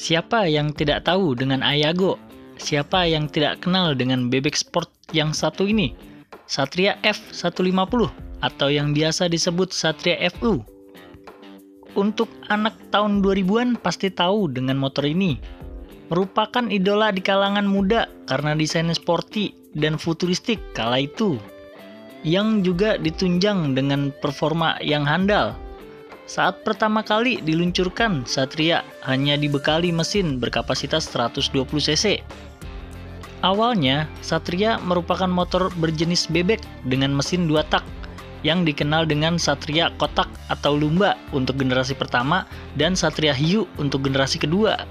Siapa yang tidak tahu dengan Ayago? Siapa yang tidak kenal dengan bebek sport yang satu ini? Satria F150 atau yang biasa disebut Satria FU. Untuk anak tahun 2000-an pasti tahu dengan motor ini. Merupakan idola di kalangan muda karena desainnya sporty dan futuristik kala itu. Yang juga ditunjang dengan performa yang handal. Saat pertama kali diluncurkan, Satria hanya dibekali mesin berkapasitas 120 cc. Awalnya, Satria merupakan motor berjenis bebek dengan mesin 2 tak yang dikenal dengan Satria kotak atau lumba untuk generasi pertama dan Satria hiu untuk generasi kedua.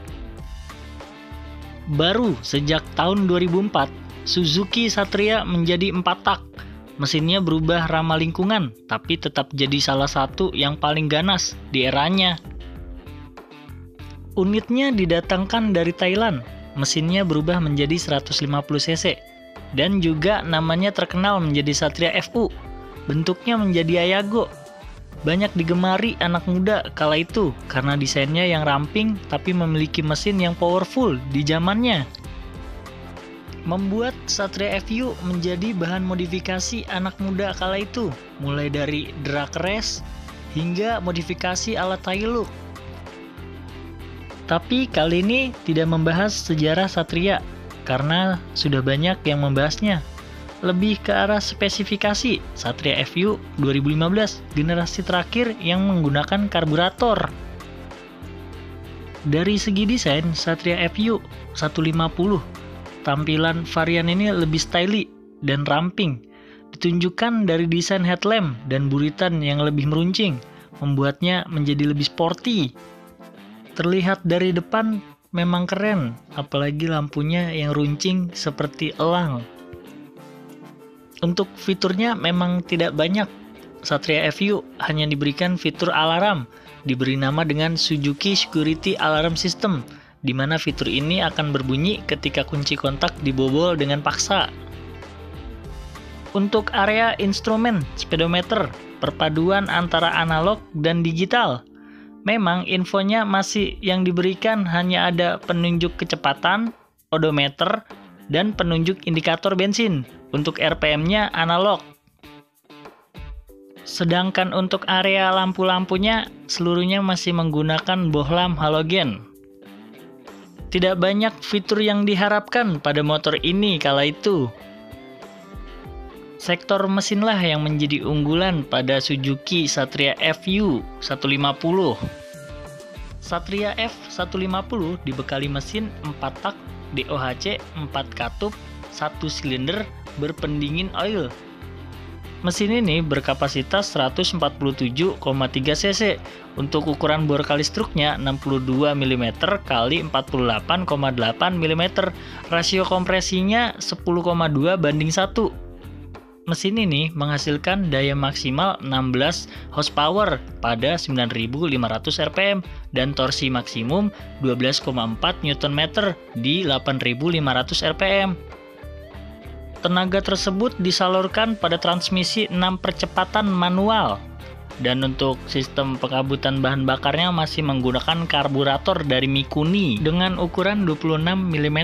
Baru sejak tahun 2004, Suzuki Satria menjadi 4 tak. Mesinnya berubah ramah lingkungan, tapi tetap jadi salah satu yang paling ganas di eranya. Unitnya didatangkan dari Thailand, mesinnya berubah menjadi 150 cc, dan juga namanya terkenal menjadi Satria FU, bentuknya menjadi Ayago. Banyak digemari anak muda kala itu karena desainnya yang ramping tapi memiliki mesin yang powerful di zamannya. Membuat Satria FU menjadi bahan modifikasi anak muda kala itu, mulai dari drag race hingga modifikasi ala taillock. Tapi kali ini tidak membahas sejarah Satria, karena sudah banyak yang membahasnya. Lebih ke arah spesifikasi Satria FU 2015, generasi terakhir yang menggunakan karburator. Dari segi desain, Satria FU 150 tampilan varian ini lebih stylish dan ramping. Ditunjukkan dari desain headlamp dan buritan yang lebih meruncing, membuatnya menjadi lebih sporty. Terlihat dari depan memang keren, apalagi lampunya yang runcing seperti elang. Untuk fiturnya memang tidak banyak. Satria FU hanya diberikan fitur alarm, diberi nama dengan Suzuki Security Alarm System, di mana fitur ini akan berbunyi ketika kunci kontak dibobol dengan paksa. Untuk area instrumen, speedometer, perpaduan antara analog dan digital. Memang infonya masih yang diberikan hanya ada penunjuk kecepatan, odometer, dan penunjuk indikator bensin. Untuk RPM-nya analog. Sedangkan untuk area lampu-lampunya, seluruhnya masih menggunakan bohlam halogen. Tidak banyak fitur yang diharapkan pada motor ini kala itu. Sektor mesinlah yang menjadi unggulan pada Suzuki Satria FU 150. Satria F150 dibekali mesin 4 tak DOHC 4 katup 1 silinder berpendingin oil. Mesin ini berkapasitas 147,3 cc. Untuk ukuran bor kali struknya 62 mm x 48,8 mm. Rasio kompresinya 10,2:1. Mesin ini menghasilkan daya maksimal 16 horsepower pada 9.500 rpm dan torsi maksimum 12,4 Nm di 8.500 rpm. Tenaga tersebut disalurkan pada transmisi 6 percepatan manual. Dan untuk sistem pengabutan bahan bakarnya masih menggunakan karburator dari Mikuni dengan ukuran 26 mm.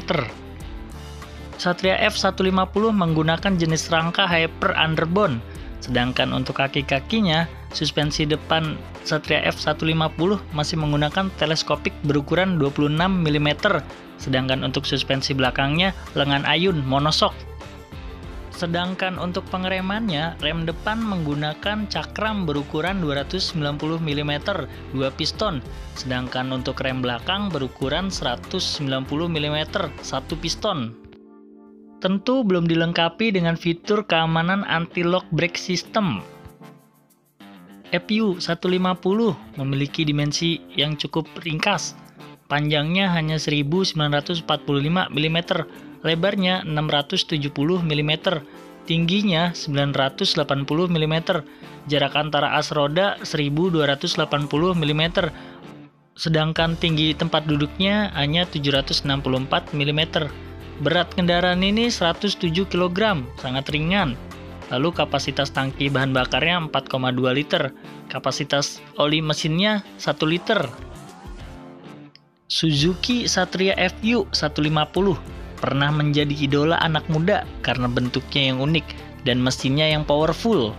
Satria F150 menggunakan jenis rangka Hyper Underbone. Sedangkan untuk kaki-kakinya, suspensi depan Satria F150 masih menggunakan teleskopik berukuran 26 mm. Sedangkan untuk suspensi belakangnya lengan ayun monoshock. Sedangkan untuk pengeremannya, rem depan menggunakan cakram berukuran 290 mm 2 piston, sedangkan untuk rem belakang berukuran 190 mm 1 piston. Tentu belum dilengkapi dengan fitur keamanan anti-lock brake system. FU 150 memiliki dimensi yang cukup ringkas. Panjangnya hanya 1945 mm, lebarnya 670 mm, tingginya 980 mm, jarak antara as roda 1280 mm, sedangkan tinggi tempat duduknya hanya 764 mm. Berat kendaraan ini 107 kg, sangat ringan. Lalu kapasitas tangki bahan bakarnya 4,2 liter, kapasitas oli mesinnya 1 liter. Suzuki Satria FU 150 pernah menjadi idola anak muda karena bentuknya yang unik dan mesinnya yang powerful.